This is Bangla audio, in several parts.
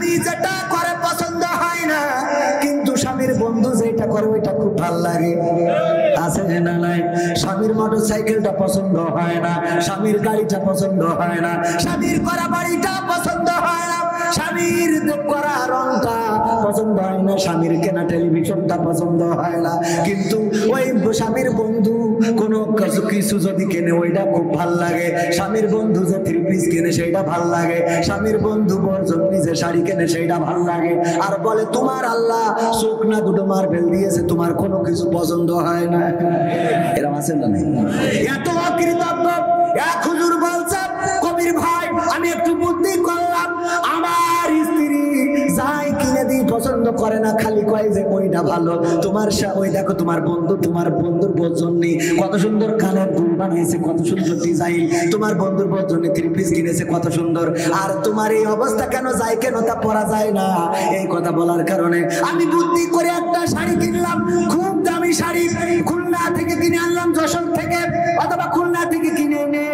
স্বামী যেটা করে পছন্দ হয় না, কিন্তু স্বামীর বন্ধু যেটা করে ওইটা খুব ভালো লাগে। আছে না নাই? স্বামীর মোটরসাইকেলটা পছন্দ হয় না, স্বামীর গাড়িটা পছন্দ হয় না, স্বামীর করা বাড়িটা পছন্দ হয় না, স্বামীর করা রংটা পছন্দ হয় না, স্বামীর কেনা টেলিভিশনটা পছন্দ হয় না, কিন্তু ওই স্বামীর বন্ধু কোনো কিছু যদি কেনে ওইটা খুব ভাল লাগে। স্বামীর বন্ধু যে থ্রি পিস কেনে সেইটা ভাল লাগে, স্বামীর বন্ধু বর্জন নিজে শাড়ি কেনে সেইটা ভাল লাগে। আর বলে তোমার আল্লাহ চোখ না দুটো মার্বেল দিয়েছে, তোমার কোনো কিছু পছন্দ হয় না। এরকম আছে না? এত অকৃতজ্ঞ। এক হুজুর বলছে, কবির ভাই আমি একটু বুদ্ধি করলাম, আমার স্ত্রী যাই কিনে দিই পছন্দ করে না, খালি কয় যে ওইটা ভালো। তোমার ওই দেখো তোমার বন্ধু, তোমার বন্ধুর বর্জন নেই, কত সুন্দর কানের দুল বানাইছে, কত সুন্দর ডিজাইন, তোমার বন্ধুর বর্জন থ্রি পিস কিনেছে কত সুন্দর, আর তোমার এই অবস্থা কেন, যায় কেন তা পরা যায় না। এই কথা বলার কারণে আমি বুদ্ধি করে একটা শাড়ি কিনলাম, খুব দামি শাড়ি, খুলনা থেকে কিনে আনলাম, যশোর থেকে অথবা খুলনা থেকে কিনে এনে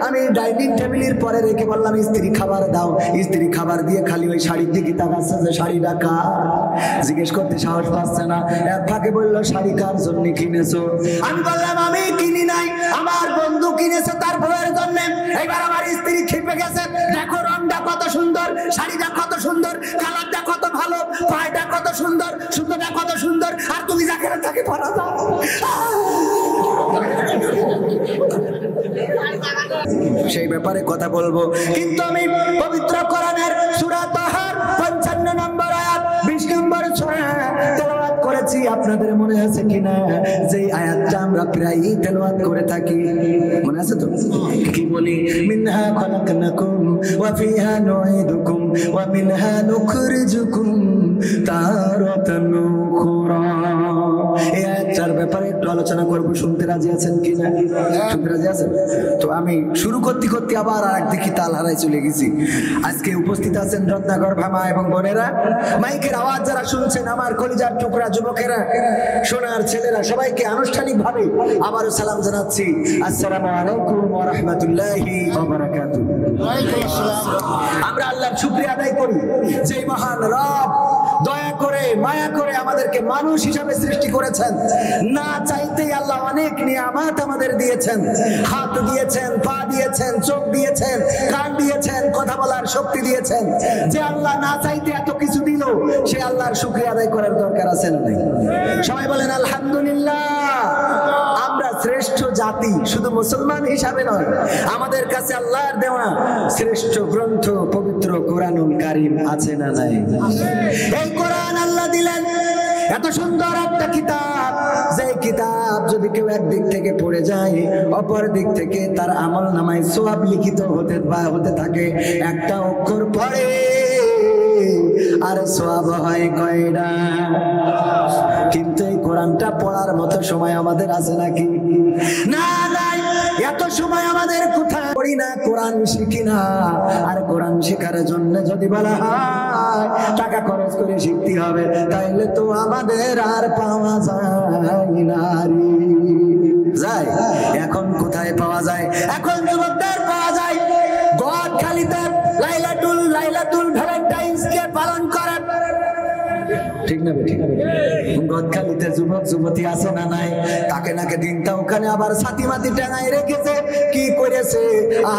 আমি ডাইনিং টেবিলের পরে রেখে বললাম স্ত্রী খাবার দাও। স্ত্রী খাবার দিয়ে খালি ওই শাড়ির দিকে তাকাচ্ছে যে শাড়িটা কার, জিজ্ঞেস করতে সাহস পাচ্ছে না। এক ফাঁকে বললো শাড়ি কার জন্য কিনেছো? আমি বললাম আমি কিনি নাই, আমার বন্ধু কিনেছে তার বউয়ের জন্য। এবার আমার স্ত্রী খেপে গেছে, দেখো রংটা কত সুন্দর, শাড়িটা কত সুন্দর, কালারটা কত ভালো, পায়টা কত সুন্দর, সুতোটা কত সুন্দর, আর তুমি যাকে তাকে পরা দাও। সেই ব্যাপারে কথা বলবো, কিন্তু আমি পবিত্র কোরআনের সূরা তাহার 55 নম্বর আয়াত 20 নম্বর সূরা তেলাওয়াত করেছি। আপনাদের মনে আছে কিনা যে আয়াতটা আমরা প্রায়ই তেলাওয়াত করে থাকি? মনে আছে তো? কি বলি? মিনহা খলাকনাকুম ওয়া ফিহা নুঈদুকুম ওয়া মিনহা নুখরিজুকুম তারাতান উখরা। এই আয়াতটার ব্যাপারে একটু আলোচনা করব, শুনতে রাজি আছেন কিনা? শুনতে রাজি আছেন? তো আমি শুরু করতে করতে আবার আরেকদিকে তাল হারাই চলে গেছি। আজকে উপস্থিত আছেন রত্নাকর ভামা এবং বোনেরা, মাইকের আওয়াজ যারা শুনছেন, আমার কলিজার টুকরা যুবকেরা, সোনার ছেলেরা, সবাইকে আনুষ্ঠানিকভাবে আবারও সালাম জানাচ্ছি। আসসালামু আলাইকুম ওয়া রাহমাতুল্লাহি ওয়া বারাকাতুহু। আমরা আল্লাহর শুকরিয়া আদায় করি, যে মহান রব দয়া করে মায়া করে আমাদেরকে মানুষ হিসাবে সৃষ্টি করেছেন। না চাইতেই আল্লাহ অনেক নিয়ামত আমাদের দিয়েছেন, হাত দিয়েছেন, পা দিয়েছেন, চোখ দিয়েছেন, কান দিয়েছেন, কথা বলার শক্তি দিয়েছেন। যে আল্লাহ না চাইতে এত কিছু দিল, সে আল্লাহর শুকরিয়া আদায় করার দরকার আছে না নাই? সবাই বলেন আলহামদুলিল্লাহ। আমরা শ্রেষ্ঠ জাতি, শুধু মুসলমান হিসাবে নয়, আমাদের কাছে আল্লাহর দেওয়া শ্রেষ্ঠ গ্রন্থ পবিত্র কোরআনুল কারীম আছে না নাই? এই কোরআন আল্লাহ দিলেন, এত সুন্দর একটা কিতাব, যে কিতাব যদি কেউ একদিক থেকে পড়ে যায়, অপর দিক থেকে তার আমল নামায় সওয়াব লিখিত হতে থাকে। একটা অক্ষর পড়ে আর সওয়াব হয় কয়টা? কিন্তু এই কোরআনটা পড়ার মতো সময় আমাদের আছে নাকি? না, নাই। এত সময় আমাদের কোথায়? পড়ি না, কোরআন শিখি না। আর কোরআন শেখার জন্য যদি বলা হয় টাকা খরচ করে শিখতে হবে, তাইলে তো আমাদের আর পাওয়া যায় না রে। যায় এখন কোথায় পাওয়া যায়? এখন যুবকদের পাওয়া যায় গদখালিতে লাইলাতুল ভ্যালেন্টাইন্স ডে পালন করে। ঠিক না বেঠিক? গদখালিতে যুবক যুবতী আছে না নাই? তাকে নাকে দিনটা ওখানে আবার ছাতি মাতি টাঙায় রেখেছে। কি করেছে?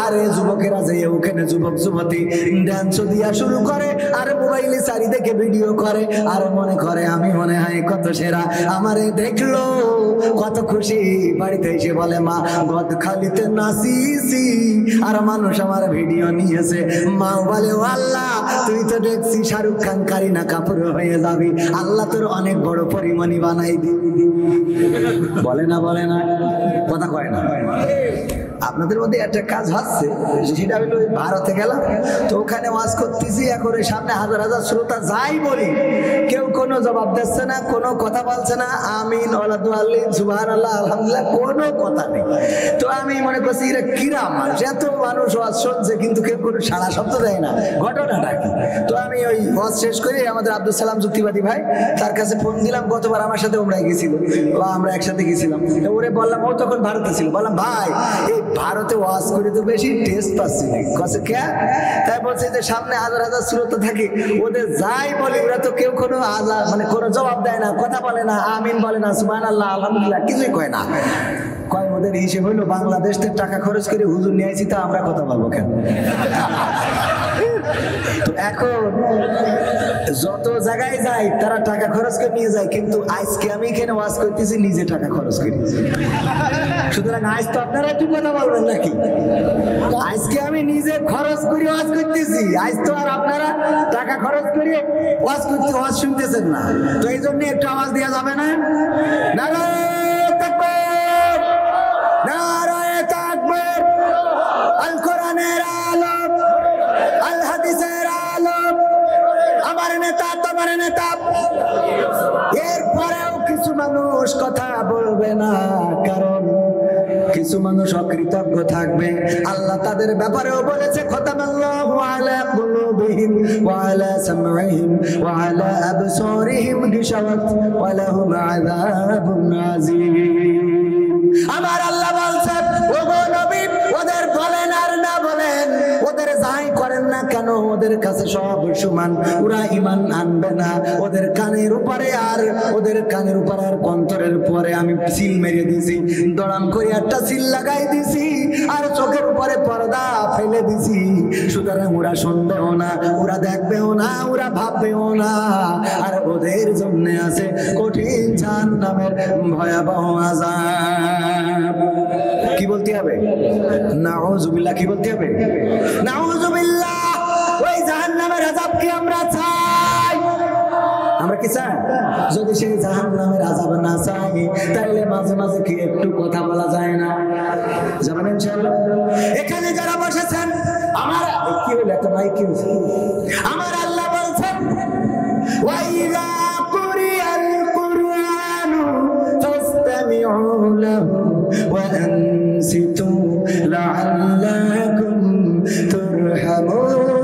আরে যুবকেরা যে ওখানে যুবক যুবতী ডান্স দিয়া শুরু করে, আর মোবাইলে চারিদিকে ভিডিও করে, আর মনে করে আমি মনে হয় কত সেরা, আমারে দেখলো কত খুশি। বাড়িতে এসে বলে মা গদখালিতে নাচিছি, আর মানুষ আমার ভিডিও নিয়েছে। মা বলে আল্লাহ তুই তো দেখছি শাহরুখ খান, কারিনা কাপুর হয়ে যাবি, আল্লাহ তোর অনেক বড় পরিমাণই বানাই দিবি। বলে না? বলে না? কথা কয় না? আপনাদের মধ্যে একটা কাজ হচ্ছে, সেটা হলো ভারতে গেলাম, তো ওখানে ওয়াজ করতেছি, এখন সামনে হাজার হাজার শ্রোতা, যাই বলি কেউ কোনো জবাব দিচ্ছে না, কোনো কথা বলছে না, আমিন সুবহানাল্লাহ আলহামদুলিল্লাহ কোনো কথা নেই। তো আমি মনে করছি এরা কিরা মানুষ, এত মানুষ ওয়াজ শুনছে কিন্তু কেউ কোনো সাড়া শব্দ দেয় না, ঘটনাটা কি? তো আমি ওই ওয়াজ শেষ করে আমাদের আব্দুল সালাম যুক্তিবাদী ভাই, তার কাছে ফোন দিলাম। গতবার আমার সাথে ওমরায় গেছিল, আমরা একসাথে গেছিলাম। ওরে বললাম, ও তখন ভারতে ছিল, বললাম ভাই এই ভারতে ওয়াজ করে তো বেশি টেস্ট পাচ্ছি না কসে কে তাই বলছে যে সামনে হাজার হাজার শ্রোতা থাকে ওদের যাই বলে ওরা তো কেউ কোনো আজান মানে কোনো জবাব দেয় না কথা বলে না আমিন বলে না সুবহানাল্লাহ আলহামদুলিল্লাহ কিছুই কয় না কয় ওদের হিসেব হইলো বাংলাদেশ থেকে টাকা খরচ করে হুজুর নিয়ে আইছি তা আমরা কথা বলবো কেন তো এখন যত জায়গায় যাই তারা টাকা খরচ করে নিয়ে যায় কিন্তু আজকে আমি এখানে ওয়াজ করতেছি নিজে টাকা খরচ করি সুতরাং আজ তো আপনারা একটু কথা বলবেন নাকি আজকে আমি নিজে খরচ করে ওয়াজ করতেছি আজ তো আর আপনারা টাকা খরচ করে ওয়াজ করতে ওয়াজ শুনতেছেন না তো এই জন্য একটু আওয়াজ দেওয়া যাবে না নারায়ে তাকবীর নারায়ে তাকবীর আল কোরআনের আলো আল হাদিসের আলো আমার নেতা তোমার নেতা এরপরেও কিছু মানুষ কথা বলবে না কারণ কিছু মানুষ অকৃতজ্ঞ থাকবে আল্লাহ তাদের ব্যাপারেও বলেছে খতামাল্লাহু আলা কুলুবিহিম ওয়া আলা সামঈহিম ওয়া আলা আবসারিহিম গিশাওয়াত ওয়া লাহুম আযাবুন আযীম আমার আল্লাহ বলছেন ওগো নবী ওদের বলেন আর না বলেন ওদের যাই করেন না কেন ওদের কাছে সব সমান ওরা ঈমান আনবে না ওদের কানের উপরে আর কন্তরের উপরে আমি সিল মেরে দিছি দড়াম করে একটা সিল লাগাই দিছি আর চোখের উপরে পর্দা ফেলে দিছি সুতরাং ওরা শুনবেও না ওরা দেখবেও না ওরা ভাববেও না আর ওদের জন্য আছে কঠিন জাহান্নামের ভয়াবহ আযাব কি বলতে হবে নাউযুবিল্লাহ কি বলতে হবে নাউযুবিল্লাহ ওই জাহান্নামের আযাব কি আমরা চাই আমরা কি চাই যদি সেই জাহান্নামের আযাব না চাই তাহলে মাঝে মাঝে কি একটু কথা বলা যায় না যাবেন ইনশাআল্লাহ এখানে যারা বসেছেন আমার কি হলো এত ভাই কি হলো আমার আল্লাহ বলছেন ওয়াইযা কুরিয়াল কুরআনু ফাসতামিউ লাহু ওয়া আনসিতু লাআল্লাকুম তুরহামুন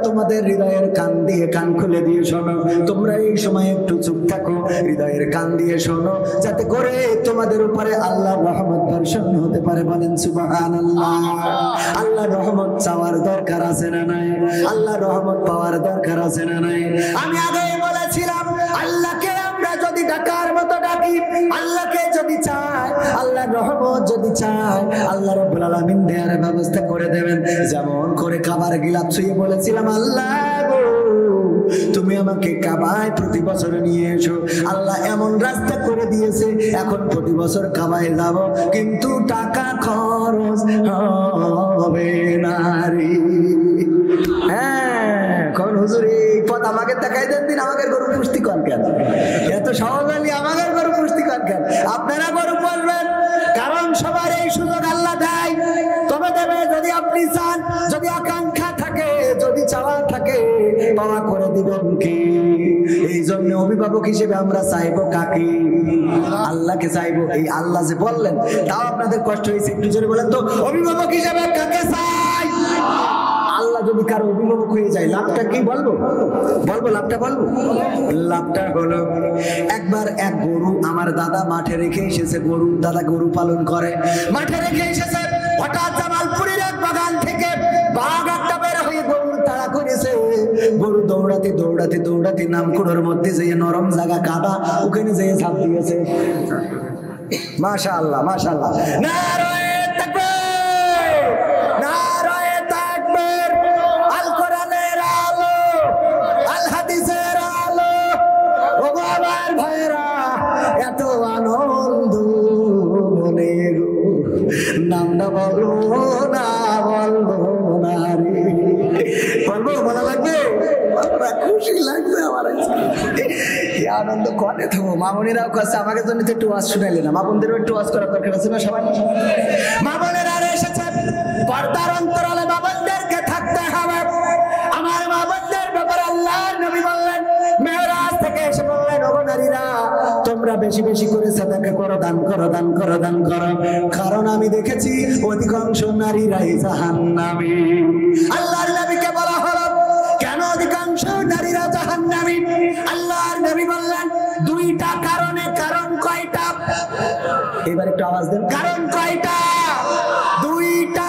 তোমাদের হৃদয়ের কান দিয়ে কান খুলে দিয়ে শোনো তোমরা এই সময় একটু চুপ থাকো হৃদয়ের কান দিয়ে শোনো যাতে করে তোমাদের উপরে আল্লাহর রহমত বর্ষণ হতে পারে বলেন সুবহানাল্লাহ আল্লাহর রহমত চাওয়ার দরকার আছে না নাই আল্লাহর রহমত পাওয়ার দরকার আছে না নাই আমি আগেই বলেছিলাম আল্লাহকে আমরা যদি ডাকার মতো ডাকি আল্লাহকে যদি চাই আল্লাহর রহমত যদি চাই আল্লাহ রাব্বুল আলামিন দেয়ার ব্যবস্থা করে দেবেন যেমন করে কাবার গিলাফ ছুঁয়ে বলেছিলাম আল্লাহ গো তুমি আমাকে কাবায় প্রতি বছর নিয়ে এসো আল্লাহ এমন রাস্তা করে দিয়েছে এখন প্রতি বছর কাবায় যাব কিন্তু টাকা খরচ হবে না রে হ্যাঁ কোন হুজুর এই পথ আমাকে দেখাই দেন দিন আমাকে গরু পুষ্টি কর কেন এত সহজে আমাকে গরু পুষ্টি কর কেন আপনারা গরু পুষবেন কারণ সবার এই সুযোগ আল্লাহ দেয় তবে দেবে যদি আপনি চান যদি আকাঙ্ক্ষা থাকে যদি চাওয়া থাকে পাওয়া করে দিবেন কি এই জন্য অভিভাবক হিসেবে আমরা চাইবো কাকে আল্লাহকে চাইবো এই আল্লাহ যে বললেন তাও আপনাদের কষ্ট হয়েছে একটু জোরে বলেন তো অভিভাবক হিসেবে কাকে চাই আল্লাহ যদি কারো অভিভাবক হয়ে যায় লাভটা কি বলবো লাভটা বলবো লাভটা হলো একবার এক গরু আমার দাদা মাঠে রেখে এসেছে দাদা গরু পালন করে মাঠে রেখে এসেছে হঠাৎ জামালপুরের এক বাগান থেকে বাঘ একটা বের হয়ে গরুর তাড়া করেছে গরু দৌড়াতে দৌড়াতে দৌড়াতে নামকুড়োর মধ্যে যেয়ে নরম জায়গা কাদা ওখানে যেয়ে ঝাঁপ দিয়েছে মাশাআল্লাহ মাশাআল্লাহ নারায়ে তাকবীর নারায়ে তাকবীর আল কোরআনের আলো আল হাদিসের আলো ও আমার ভাইরা এত আনন্দ মনে গো নামটা বলবো না রে বলবো ভালো লাগবে খুশি লাগবে আমার আনন্দ কনে থাকবো মামুনিরাও কাছে আমাকে জন্য একটু ওয়াজ শুনাইলে না মামুনদেরও একটু ওয়াজ করার দরকার আছে না সবাই মামুনেরা এসেছে পর্দার অন্তরালে মামুনদেরকে থাকতে হবে আমার মামুনদের ব্যাপারে আল্লাহর নবী বললেন মেরাজ থেকে এসে বললেন ওগো নারীরা তোমরা বেশি বেশি করে সাদাকা করো দান করো দান করো দান করো কারণ আমি দেখেছি অধিকাংশ নারীরাই জাহান্নামী আল্লাহর নবীকে বলা হলো নবী আল্লাহর নবী বললেন দুইটা কারণে। কারণ কয়টা? এবার একটু আওয়াজ দেন, কারণ কয়টা? দুইটা।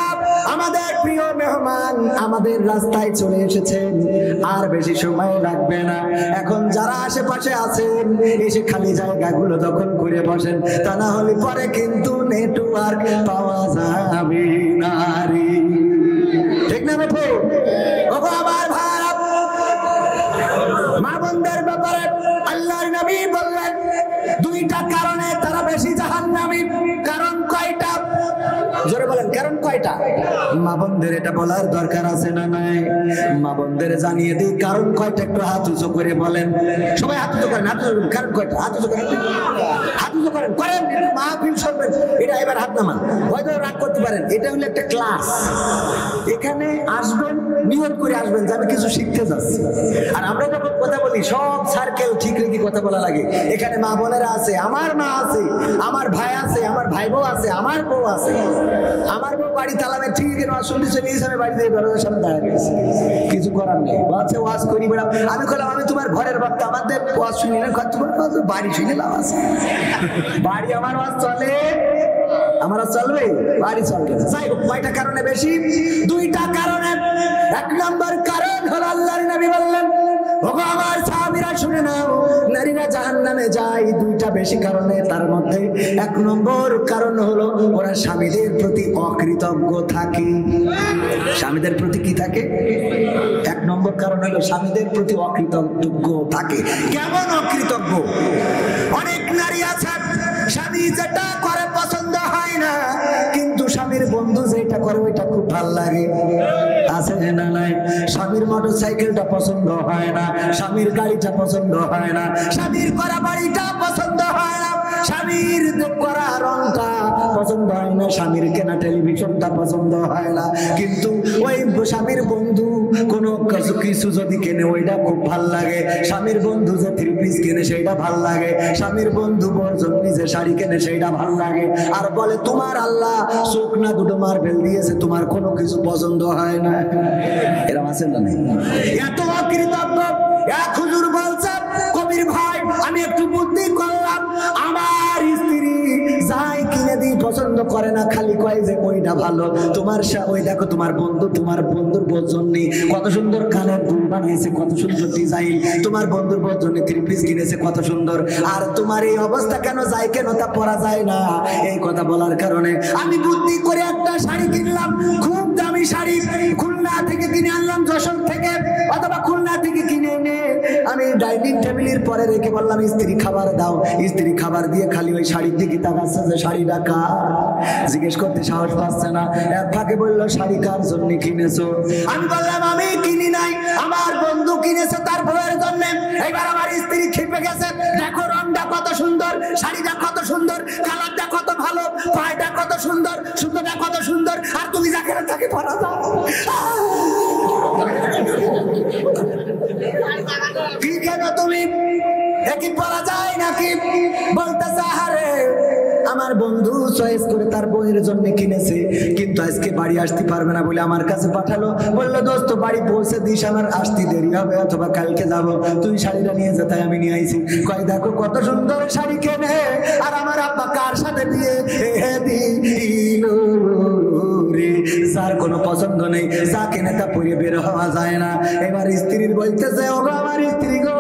আমাদের প্রিয় মেহমান আমাদের রাস্তায় চলে এসেছেন, আর বেশি সময় লাগবে না। এখন যারা আশেপাশে আছেন এসে খালি জায়গাগুলো দখল করে বসেন, তা না হলে পরে কিন্তু নেটওয়ার্ক পাওয়া যাবে না রে। ঠিক না বেঠো? ওগো আমার ভাই, মা বোনদের ব্যাপারে আল্লাহর নবী বললেন দুইটা কারণে তারা বেশি জাহান্নামী। কারণ কয়টা? জোরে বলেন, কারণ কয়টা? মা বোনদের এটা বলার দরকার আছে না নাই? মা বোনদের জানিয়ে দিই কারণ কয়টা, একটু হাত উঁচু করে বলেন। সবাই হাত উঁচু করেন, হাত উঁচু করেন। কারণ কয়টা? হাত উঁচু করেন, হাত উঁচু করেন, করেন। মাহফিল শুনবেন, এটা এবার হাত নামান। হয়তো রাগ করতে পারেন, এটা হলো একটা ক্লাস। এখানে আসবেন, নিয়ত করে আসবেন যে আমি কিছু শিখতে যাচ্ছি। আর আমরা যখন কথা বলি সব সার্কেল ঠিক রেখে কথা বলা লাগে। এখানে মা বোনেরা আছে, আমার মা আছে, আমার ভাই আছে, আমার ভাই বউ আছে, আমার বউ আছে। আমার বউ বাড়ি তালামে ঠিক শুনতে চলে গেছে, আমি বাড়িতে দরজার সামনে দাঁড়িয়ে গেছি, কিছু করার নেই। বলছে ওয়াজ করি বেড়া। আমি বললাম আমি তোমার ঘরের বার্তা, আমাদের ওয়াজ শুনি না, তোমার বাড়ি শুনে লাভ আছে? বাড়ি আমার ওয়াজ চলে, আমার চলবে, বাড়ি চলবে। যাই হোক, কয়টা কারণে বেশি? দুইটা কারণে। এক নম্বর কারণ হলো আল্লাহর নবী বললেন, ওগো আমার সাহাবীরা শুনে নাও, নারীরা জাহান্নামে যায় দুইটা বেশি কারণে। তার মধ্যে এক নম্বর কারণ হলো ওরা স্বামীদের প্রতি অকৃতজ্ঞ থাকে। স্বামীদের প্রতি কি থাকে? এক নম্বর কারণ হলো স্বামীদের প্রতি অকৃতজ্ঞ থাকে। কেমন অকৃতজ্ঞ? অনেক নারী আছে স্বামী যেটা করে পছন্দ হয় না, কিন্তু স্বামীর বন্ধু যেটা করে ওইটা খুব ভালো লাগে। আছে না নাই? স্বামীর মোটর সাইকেলটা পছন্দ হয় না, স্বামীর গাড়িটা পছন্দ হয় না, স্বামীর করা বাড়িটা পছন্দ হয় না, স্বামীর করা রংটা পছন্দ হয় না, স্বামীর কেনা টেলিভিশনটা পছন্দ হয় না, কিন্তু ওই স্বামীর বন্ধু কোনো কিছু যদি কেনে ওইটা খুব ভাল লাগে। স্বামীর বন্ধু যে থ্রি পিস কেনে সেইটা ভাল লাগে, স্বামীর বন্ধু বর্জন নিজে শাড়ি কেনে সেইটা ভাল লাগে। আর বলে তোমার আল্লাহ চোখ না দুটো মার্বেল দিয়েছে, তোমার কোনো কিছু পছন্দ হয় না। এরকম আছে না? এত অকৃতজ্ঞ। এক হুজুর বলছে, কবির ভাই আমি একটু বুদ্ধি করলাম, আমার স্ত্রী যাই কিনে দিই পছন্দ করে না, খালি কয় যে ওইটা ভালো। তোমার ওই দেখো তোমার বন্ধু, তোমার বন্ধুর বর্জন নেই, কত সুন্দর কানের দুল বানাইছে, কত সুন্দর ডিজাইন, তোমার বন্ধুর বর্জন থ্রি পিস কিনেছে কত সুন্দর, আর তোমার এই অবস্থা কেন, যায় কেন, তা পরা যায় না। এই কথা বলার কারণে আমি বুদ্ধি করে একটা শাড়ি কিনলাম, খুব দামি শাড়ি, খুলনা থেকে কিনে আনলাম, যশোর থেকে অথবা খুলনা থেকে কিনে এনে আমি ডাইনিং টেবিলের পরে রেখে বললাম স্ত্রী খাবার দাও। স্ত্রী খাবার দিয়ে খালি ওই শাড়ির দিকে তাকাচ্ছে যে শাড়িটা কার, জিজ্ঞেস করতে সাহস পাচ্ছে না। এক ফাঁকে বললো শাড়ি কার জন্য কিনেছো? আমি বললাম আমি কিনি নাই, আমার বন্ধু কিনেছে তার বউয়ের জন্য। এবার আমার স্ত্রী খেপে গেছে, দেখো রংটা কত সুন্দর, শাড়িটা কত সুন্দর, কালারটা কত ভালো, পায়টা কত সুন্দর, সুন্দরটা কত সুন্দর, আর তুমি যাকে তাকে পরা দাও। কি কেন তুমি একই পরা যায় নাকি? বলতেছে আরে আমার বন্ধু চয়েস করে তার বউয়ের জন্য কিনেছে, কিন্তু আজকে বাড়ি আসতে পারবে না বলে আমার কাছে পাঠালো, বললো দোস্ত বাড়ি পৌঁছে দিস, আমার আসতে দেরি হবে অথবা কালকে যাব, তুই শাড়িটা নিয়ে যা। তাই আমি নিয়ে আইছি। কয় দেখো কত সুন্দর শাড়ি কেনে, আর আমার আব্বা কার সাথে বিয়ে দিল রে, যার কোনো পছন্দ নেই, যা কেনে তা পরে বের হওয়া যায় না। এবার স্ত্রীর বলতেছে, ও আমার স্ত্রী গো,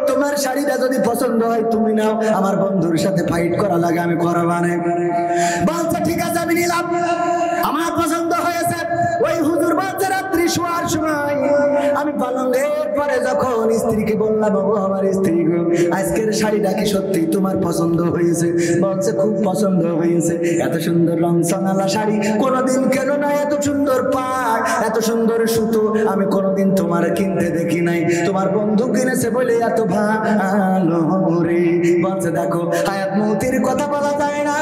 তোমার শাড়িটা যদি পছন্দ হয় তুমি নাও, আমার বন্ধুর সাথে ফাইট করা লাগে আমি করাবানে। বলছে ঠিক আছে আমি নিলাম, আমার পছন্দ হয়েছে। ওই হুজুর বলছে রাত্রি শোয়ার সময় আমি পালঙ্গের পরে যখন স্ত্রীকে বললাম, ও আমার স্ত্রী গো, আজকের শাড়িটা কি সত্যি তোমার পছন্দ হয়েছে? বলছে খুব পছন্দ হয়েছে, এত সুন্দর রং সানালা শাড়ি কোনোদিন কেন না, এত সুন্দর পাড়, এত সুন্দর সুতো আমি কোনোদিন তোমার কিনতে দেখি নাই, তোমার বন্ধু কিনেছে বলে এত ভালো রে। বলছে দেখো হায়াত মৌতির কথা বলা যায় না,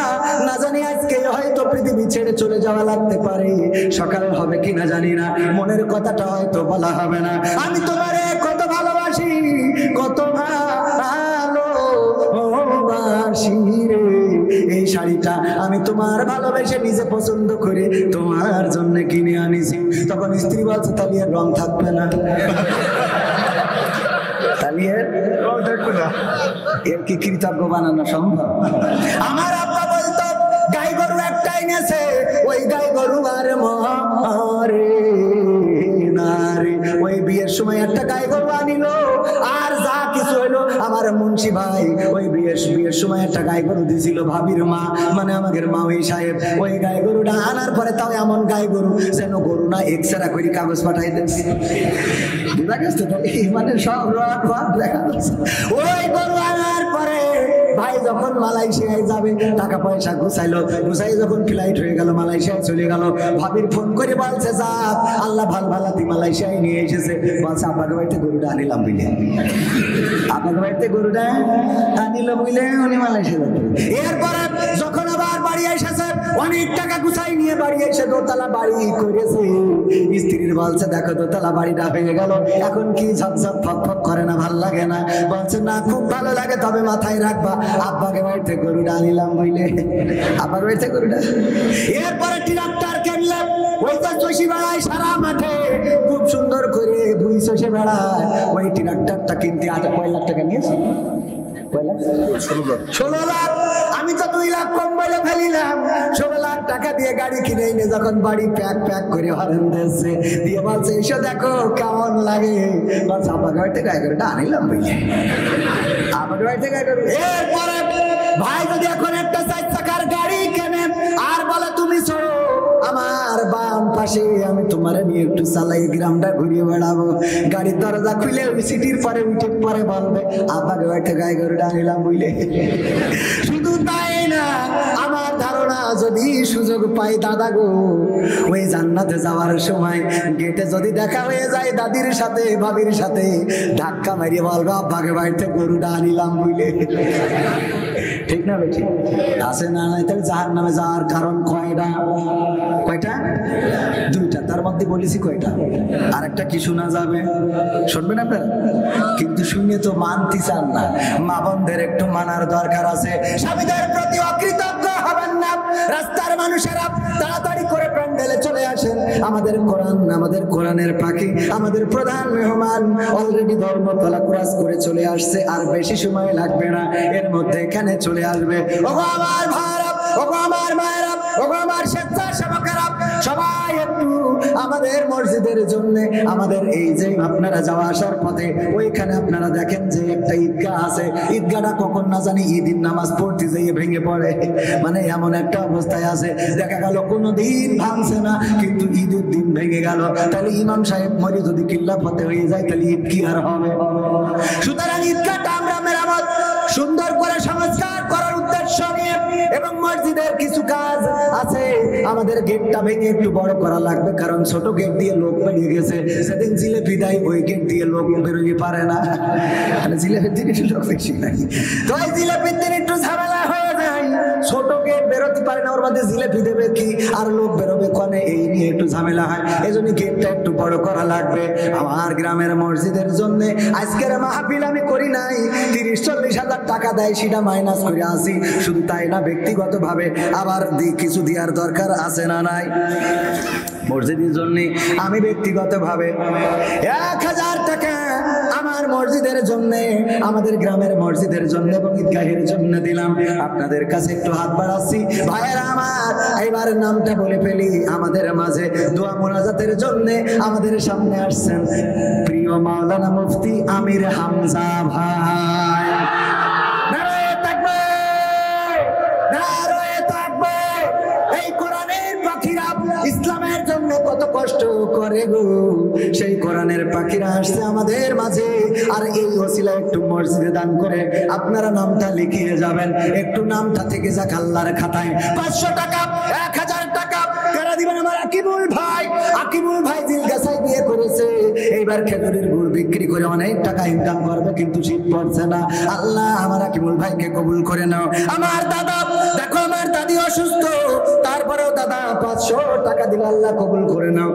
না জানি আজকে হয়তো পৃথিবী ছেড়ে চলে যাওয়া লাগতে পারে, সকাল হবে কিনা জানি না, মনের কথাটা হয়তো বলা হবে না। আমি তোমারে কত ভালোবাসি, কত ভালোবাসি রে, এই শাড়িটা আমি তোমার ভালোবেসে নিজে পছন্দ করে তোমার জন্য কিনে আনিছি। তখন স্ত্রী বলছে তাহলে আর রং থাকবে না, তাহলে এর কি কৃতজ্ঞ বানানো সম্ভব? আমার আব্বা বলতো গাই গরু একটা এনেছে, ওই গাই গরু আর মরে না রে। ওই বিয়ের সময় একটা গাই গরু আনিল, আর যা কিছু হইলো আমার মুন্সি ভাই ওই বিয়ের সময় একটা গাই গরু দিছিল ভাবির মা, মানে আমাদের মাওই সাহেব। ওই গাই গরুটা আনার পরে তাও এমন গাই গরু যেন গরু না এক্সরা করে কাগজ পাঠাই দিচ্ছে, বুঝা গেছে তো? মানে সব রক দেখা যাচ্ছে। ওই গরু আনার পরে ভাই যখন মালয়েশিয়ায় যাবে টাকা পয়সা গুছাই যখন ফ্লাইট হয়ে গেল মালয়েশিয়ায় চলে গেল, ভাবির ফোন করে বলছে যা আল্লাহ ভালাতি মালয়েশিয়ায় নিয়ে এসেছে। বলছে আপনাকে বাড়িতে গরুটা আনিলাম বুঝলে, আপনাকে বাড়িতে গরুটা আনিল বুঝলে উনি মালয়েশিয়া যাবে। এরপরে যখন আবার বাড়ি এসেছে অনেক টাকা গুছাই নিয়ে বাড়ি এসে দোতলা বাড়ি করেছে। স্ত্রীর বলছে দেখো দোতলা বাড়িটা হয়ে গেল, এখন কি ঝকঝক ফক করে না, ভাল লাগে না? বলছে না খুব ভালো লাগে, তবে মাথায় রাখবা আব্বাকে বাড়িতে গরুটা আনিলাম বুঝলে, আব্বাকে বাড়িতে গরুটা। এরপরে ট্রাক্টর কিনলাম, ওই তো চষি বেড়ায় সারা মাঠে খুব সুন্দর করে বুই চষে বেড়ায়। ওই ট্রাক্টরটা কিনতে কয় লাখ টাকা নিয়েছে? 16 লাখ। আমি তো 2 লাখ কম বলে ফেলিলাম। 16 লাখ টাকা দিয়ে গাড়ি কিনে এনে যখন বাড়ি প্যাক করে হরেন দিয়েছে, দিয়ে বলছে এসো দেখো কেমন লাগে। বলছে আমাকে বাড়িতে গাই গরুটা আনিলাম বুঝলে, আমাকে বাড়িতে গাই গরু। এরপরে ভাই যদি এখন একটা 4 চাকার গাড়ি কেনে আর বলে তুমি চড়ো আমার বাম পাশে, আমি তোমার নিয়ে একটু চালাই গ্রামটা ঘুরিয়ে বেড়াবো, গাড়ির দরজা খুলে ওই সিটির পরে উঠে পরে বলবে আব্বাকে বাড়িতে গাই গরুটা আনিলাম বুঝলে। শুধু তাই না, আমার ধারণা যদি সুযোগ পাই দাদা গো, ওই জান্নাতে যাওয়ার সময় গেটে যদি দেখা হয়ে যায় দাদির সাথে ভাবির সাথে, ধাক্কা মারিয়ে বলবো আব্বাকে বাড়িতে গরুটা আনিলাম বুঝলে। ঠিক না বেঠি? আছে না? নাই তাহলে জাহান্নামে যাওয়ার কারণ কয়টা? 2টা। তার মধ্যে বলেছি কয়টা? আর একটা কি শোনা যাবে, শুনবেন আপনারা? কিন্তু শুনে তো মানতে চান না। মা বোনদের একটু মানার দরকার আছে। স্বামীদের প্রতি অকৃতজ্ঞ হবেন না। রাস্তার মানুষেরা তাড়াতাড়ি করে প্যান্ডেলে চলে আসেন। আমাদের কোরআনের পাখি, আমাদের প্রধান মেহমান অলরেডি ধর্মতলা ক্রস করে চলে আসছে, আর বেশি সময় লাগবে না, এর মধ্যে এখানে চলে আসবে। ওগো আমার ভাইরা, ওগো আমার মায়েরা, ওগো আমার স্বেচ্ছাসেবকেরা, সবাই একটু আমাদের মসজিদের জন্য, আমাদের এই যে আপনারা যাওয়া আসার পথে ওইখানে আপনারা দেখেন যে একটা ঈদগাহ আছে, ঈদগাহটা কখন না জানি ঈদের নামাজ পড়তে যেয়ে ভেঙে পড়ে, মানে এমন একটা অবস্থায় আছে দেখা গেল কোনোদিন ভাঙছে না, কিন্তু ঈদের দিন ভেঙে গেল। তাহলে ইমাম সাহেব মরে যদি কিল্লা পথে হয়ে যায় তাহলে ঈদ কি আর হবে? সুতরাং ঈদগাহটা আমরা মেরামত সুন্দর করে সংস্কার করার উদ্দেশ্য নিয়ে, এবং মসজিদের কিছু কাজ আছে, আমাদের গেটটা ভেঙে একটু বড় করা লাগবে, কারণ ছোট গেট দিয়ে লোক বেরিয়ে গেছে। সেদিন জিলেপি দেয়, ওই গেট দিয়ে লোক বেরোতে পারে না, জিলেপির দিন একটু লোক বেশি নাই, তো ওই জিলেপির দিন একটু ঝামেলা হয়ে যায়, ছোট গেট বেরোতে পারে না, ওর মধ্যে জিলেপি দেবে কি আর লোক বেরোবে কনে, এই নিয়ে একটু ঝামেলা হয়। এই জন্য গেটটা একটু বড় করা লাগবে। আমার গ্রামের মসজিদের জন্য আজকের মাহফিল আমি করি নাই, 30-40 হাজার টাকা দেয়, সেটা মাইনাস করে আসি। শুধু তাই না, ব্যক্তিগত ভাবে আবার কিছু দেওয়ার দরকার আছে না নাই? মসজিদের জন্য আমি ব্যক্তিগত ভাবে 1000 টাকা আমার মসজিদের জন্য, আমাদের গ্রামের মসজিদের জন্য এবং ঈদগাহের জন্য দিলাম। আপনাদের কাছে একটু হাত বাড়াচ্ছি ভাইয়েরা আমার, এবার নামটা বলে ফেলি। আমাদের মাঝে দোয়া মোনাজাতের জন্য আমাদের সামনে আসছেন প্রিয় মাওলানা মুফতি আমির হামজা ভাই। এই কোরআনের পাখিরা ইসলামের জন্য কত কষ্ট করে গো, সেই কোরআনের পাখিরা আসছে আমাদের মাঝে। আর এই ওসিলা একটু মসজিদে দান করে আপনারা নামটা লিখিয়ে যাবেন, একটু নামটা থেকে যাক আল্লাহর খাতায়। 500 টাকা, 1000 টাকা কারা দিবেন? আমার আকিবুল ভাই জিলগাছায় বিয়ে করেছে, এইবার খেজুরের গুড় বিক্রি করে অনেক টাকা ইনকাম করবে, কিন্তু শীত পড়ছে না। আল্লাহ আমার আকিবুল ভাইকে কবুল করে নাও। আমার দাদা, দেখো আমার দাদি অসুস্থ, তারপরেও দাদা 500 টাকা দিল, আল্লাহ কবুল করে নাও।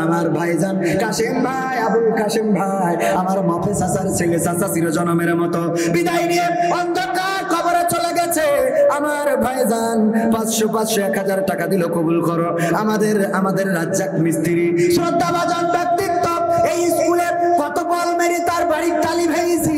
আমার ভাইজান কাশেম ভাই, আবুল কাশেম ভাই, আমার মাফে চাচার ছেলে, চাচা ছিল জনমের মতো, বিদায় নিয়ে অন্ধকার কবরে চলে গেছে। আমার ভাইজান 500 1000 টাকা দিল, কবুল করো। আমাদের রাজ্জাক মিস্ত্রি, শ্রদ্ধাভাজন ব্যক্তিত্ব, এই স্কুলে কত বল মেরি তার বাড়ির টালি ভেঙেছি,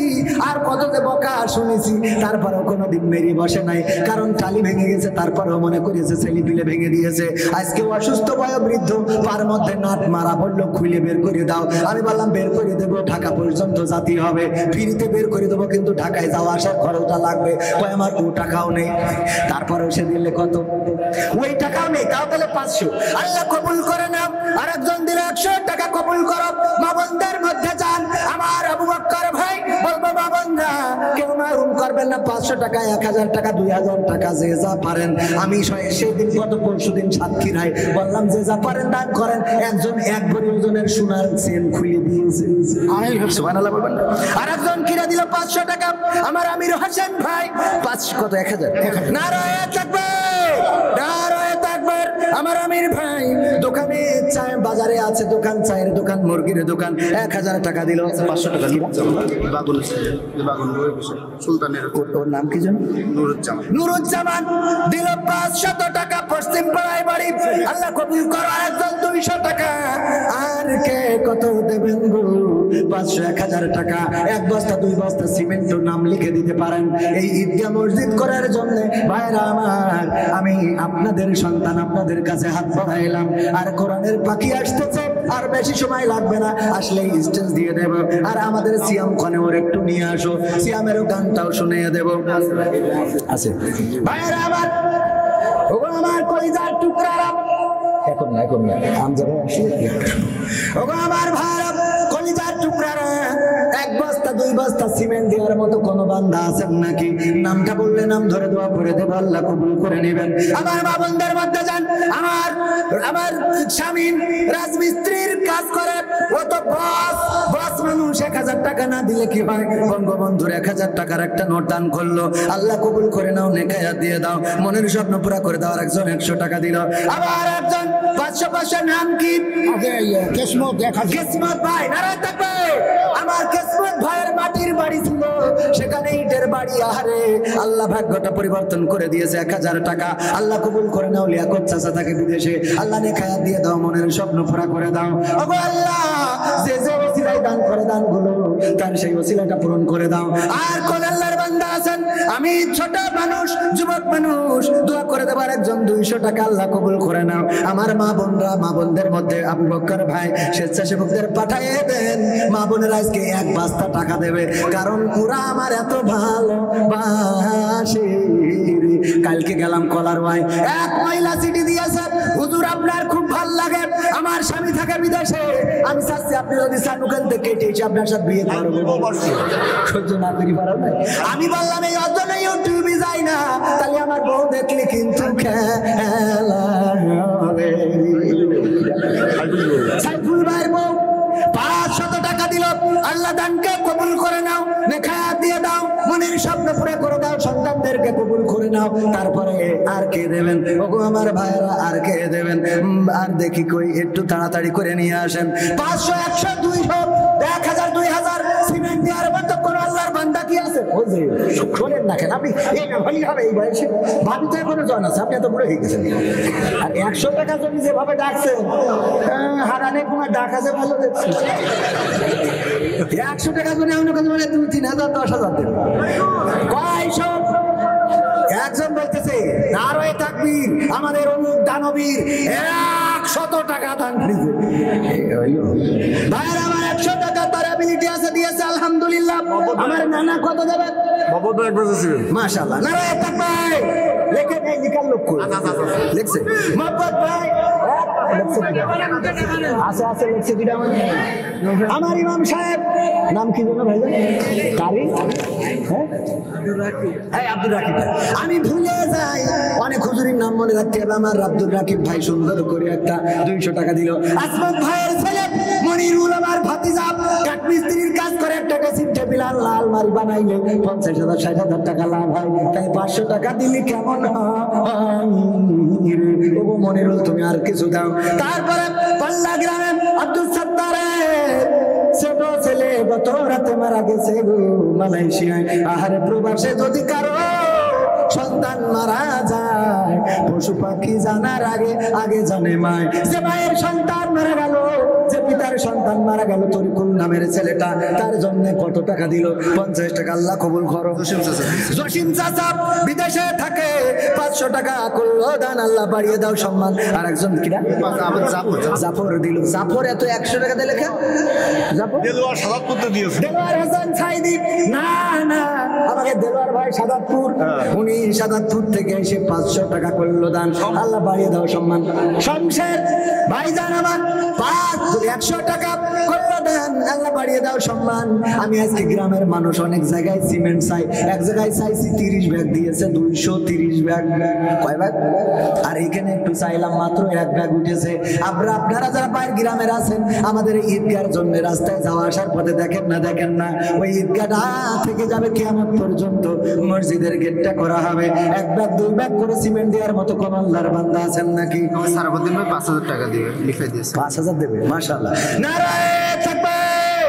আর কত যে বকা শুনেছি, তারপরেও কোনোদিন মেরি বসে নাই, কারণ টালি ভেঙে গেছে, তারপরেও মনে করেছে ছেলে পিলে ভেঙে দিয়েছে। আজকে অসুস্থ বয়োবৃদ্ধ, পার মধ্যে নাট মারা, বললো খুলে বের করে দাও। আমি বললাম বের করে দেবো, ঢাকা পর্যন্ত জাতি হবে, ফ্রিতে বের করে দেবো, কিন্তু ঢাকায় যাওয়া আসার খরচটা লাগবে। কই আমার ও টাকাও নেই। তারপরেও সে দিলে কত, ওই টাকাও নেই, তাও তাহলে 500। আল্লাহ কবুল করে নাও। আর একজন দিলে 100 টাকা কবুল করো। মা বোনদের মধ্যে যান, আমার আবু বকর ভাই বলবো, মা বোনরা কেউ মারুম করবেন না, 500 টাকা, 1000 টাকা, 2000 টাকা, যে যা পারেন। আমি সেদিন গত পরশুদিন সাতক্ষীরায় বললাম যে যা পারেন দান করেন। একজন 1 ভরি ওজনের সোনার চেন খুলে দিয়েছে, সুবহানাল্লাহ বলবেন। আর একজন কিনে দিল 500 টাকা, আমার আমির হোসেন ভাই 5 কত 1000, নারায়ে তাকবীর, নারায়ে তাকবীর। আমার আমির ভাই দোকানে চায়, বাজারে আছে দোকান, চায়ের দোকান, মুরগির দোকান, 1000 টাকা দিল, 500 টাকা দিল। সুলতানের ওর নাম কি জানো? নুরুজ্জামান দিল 500 টাকা, পশ্চিম পাড়ায় বাড়ি। আল্লাহ কবুল করো। একজন 200 টাকা। আর কে কত দেবেন গো? 500, 1000 টাকা, 1 বস্তা 2 বস্তা সিমেন্টের নাম লিখে দিতে পারেন এই ঈদগাহ মসজিদ করার জন্য। ভাইরা আমার, আমি আপনাদের সন্তান, আপনাদের কাছে হাত বাড়াইলাম। আর কোরআনের পাখি আসতেছে, আর বেশি সময় লাগবে না, আসলেই স্টেজ দিয়ে দেব। আর আমাদের সিয়াম খানে ওর একটু নিয়ে আসো, সিয়ামেরও গানটাও শুনিয়ে দেব। আছে ভাইরা আমার, ওগো আমার কলিজার টুকরারা, এখন না আমি যাবো, ওগো আমার ভাইরা কলিজার টুকরারা, 1 বস্তা 2 বস্তা সিমেন্ট দেওয়ার মতো কোন বান্দা আছেন নাকি? নামটা বললে নাম ধরে দোয়া করে দেব, আল্লাহ কবুল করে নেবেন। আমার মা বোনদের মধ্যে যান, আমার স্বামী রাজমিস্ত্রির কাজ করে, ও তো বস মানুষ, 1000 টাকা না দিলে কি হয়? বঙ্গবন্ধুর 1000 টাকার একটা নোট দান করলো, আল্লাহ কবুল করে নাও, নেকায়া দিয়ে দাও, মনের স্বপ্ন পুরা করে দাও। আর একজন 100 টাকা দিল। আবার একজন 500 নাম কি? কিসমত ভাই, নারায়ে তাকবীর। আমার কিসমত ভাইয়ের মাটির বাড়ি ছিল, সেখানে ইটের বাড়ি। আরে আল্লাহ ভাগ্যটা পরিবর্তন করে দিয়েছে, 1000 টাকা। আল্লাহ কবুল করে নাও। লিয়াকত চাচা থাকে বিদেশে, আল্লাহ নেকায়া দিয়ে দাও, মনের স্বপ্ন পুরা করে দাও। ওগো আল্লাহ, যে ওসিলায় দান করে দানগুলো, তার সেই ওসিলাটা পূরণ করে দাও। আর কোন আল্লাহর বান্দা আছেন, আমি ছোট মানুষ, যুবক মানুষ, দোয়া করে দেবার একজন 200 টাকা, আল্লাহ কবুল করে নাও। আমার মা বোনরা, মা বোনদের মধ্যে আবু বকর ভাই স্বেচ্ছাসেবকদের পাঠিয়ে দেন। মা বোনেরা আজকে 1 বস্তা টাকা দেবে, কারণ ওরা আমার এত ভালোবাসে। কালকে গেলাম কলার ভাই, 1 মহিলা চিঠি দিয়েছে, হুজুর আপনার খুব ভাল লাগে, আমার স্বামী থাকে বিদেশে, আমি চাচ্ছি আপনি যদি চান ওখান থেকে কেটে এসে আপনার সাথে বিয়ে করবো। সহ্য না করি পারো না। আমি বললাম এই অজন্য ইউটিউবে যাই না, তাহলে আমার বউ দেখলে কিন্তু খেলা হবে। সাইফুল ভাইয়ের বউ 500 টাকা দিল, আল্লাহ দানকে কবুল করে নাও, নেখায়াত দিয়ে দাও, মনের স্বপ্ন পুরো করে দাও, সন্তানদেরকে কবুল করে নাও। তারপরে আর কে দেবেন? ওগো আমার ভাইরা, আর কে দেবেন? আর দেখি কই, একটু তাড়াতাড়ি করে নিয়ে আসেন। 500, 100, 200, 1000, 2000 সিমেন্ট দেওয়ার মতো কোন আল্লাহর বান্দা কি আছে? ওই যে শোনেন না কেন আপনি, এই না ভালো হবে, এই বয়সে ভাবি তো এখনো জন আছে, আপনি এত বড় হয়ে গেছেন। আর 100 টাকা জমি যেভাবে ডাকছেন, হারানে কোনো ডাক আছে ভালো দেখছি। 100 টাকা জমি অন্য কাজ বলে 2, 3000, 10,000 দেবে। কয়সব একজন বলতেছে নারায়ে তাকবীর, আমাদের অমুক দানবীর 100 টাকা দান করেছে। ভাইয়ের আমার 100 টাকা তার অ্যাবিলিটি আছে, দিয়েছে আলহামদুলিল্লাহ। আমার নানা কত দেবে? বাবা এক বছর মাশাআল্লাহ। নারায়ে তাকবীর লেখে নেই, নিকাল লোক লিখছে মোহাম্মদ ভাই, আছে লিখছে কিটা। আমার ইমাম সাহেব নাম কি জানো ভাই? কারি, হ্যাঁ আব্দুর রাকিব। আমি ভুলে যাই, অনেক হুজুরের নাম মনে রাখতে হবে। আমার আব্দুর রাকিব ভাই সুন্দর করে একটা 200 টাকা দিল। আসমত ভাইয়ের ছেলে মনিরুল আমার ভাতিজা কাঠমিস্ত্রির কাজ করে, একটা ড্রেসিং টেবিল আর লাল মাল বানাইলে 50,000, 60,000 টাকা লাভ হয়। তাই 500 টাকা দিলে কেমন হয়? ওগো মনিরুল, তুমি আর কিছু দাও। তারপরে পাল্লা গ্রামে আব্দুল সত্তারের ছোট ছেলে গত রাতে মারা গেছে গো মালয়েশিয়ায়। আহারে প্রবাসে যদি কারো সন্তান মারা যায়, পশু পাখি জানার আগে আগে জানে মায়। যে মায়ের সন্তান মারা গেল, যে পিতার সন্তান মারা গেল, তরিকুল নামের ছেলেটা, তার জন্য কত টাকা দিল? 50 টাকা। আল্লাহ কবুল করো। জসিম চাচা বিদেশে থাকে, 500 টাকা করলো দান, আল্লাহ বাড়িয়ে দাও সম্মান। আর একজন কিরা জাফর দিল। জাফর এত 100 টাকা দিয়ে লেখা? জাফর দেলোয়ার সাদাতপুর দিয়েছে, দেলোয়ার হাসান সাইদি। না না, আমাকে দেলোয়ার ভাই সাদাতপুর, উনি সাদাতপুর থেকে এসে 500 টাকা করলো দান, আল্লাহ বাড়িয়ে দাও সম্মান। শমশের ভাইজান আমার 100 টাকা করলো দান, আল্লাহ বাড়িয়ে দাও সম্মান। আমি আজকে গ্রামের মানুষ অনেক জায়গায় সিমেন্ট চাই, এক জায়গায় চাইছি 30 ব্যাগ, দিয়েছে 230 ব্যাগ। কয় ব্যাগ? আর এখানে একটু চাইলাম মাত্র 1 ব্যাগ উঠেছে। আপনারা যারা বাইরের গ্রামের আছেন, আমাদের ঈদগার জন্য রাস্তায় যাওয়া আসার পথে দেখেন না, ওই ঈদগাহটা থেকে যাবে কিয়ামত পর্যন্ত, মসজিদের গেটটা করা হবে। 1 ব্যাগ 2 ব্যাগ করে সিমেন্ট দেওয়ার মতো কোন আল্লাহর বান্দা আছেন নাকি? সারাবদ্দিন ভাই 5000 টাকা দিবে, লিখে দিয়েছে। 5000 দেবে, মাশাআল্লাহ। নারায়ে তাকবীর,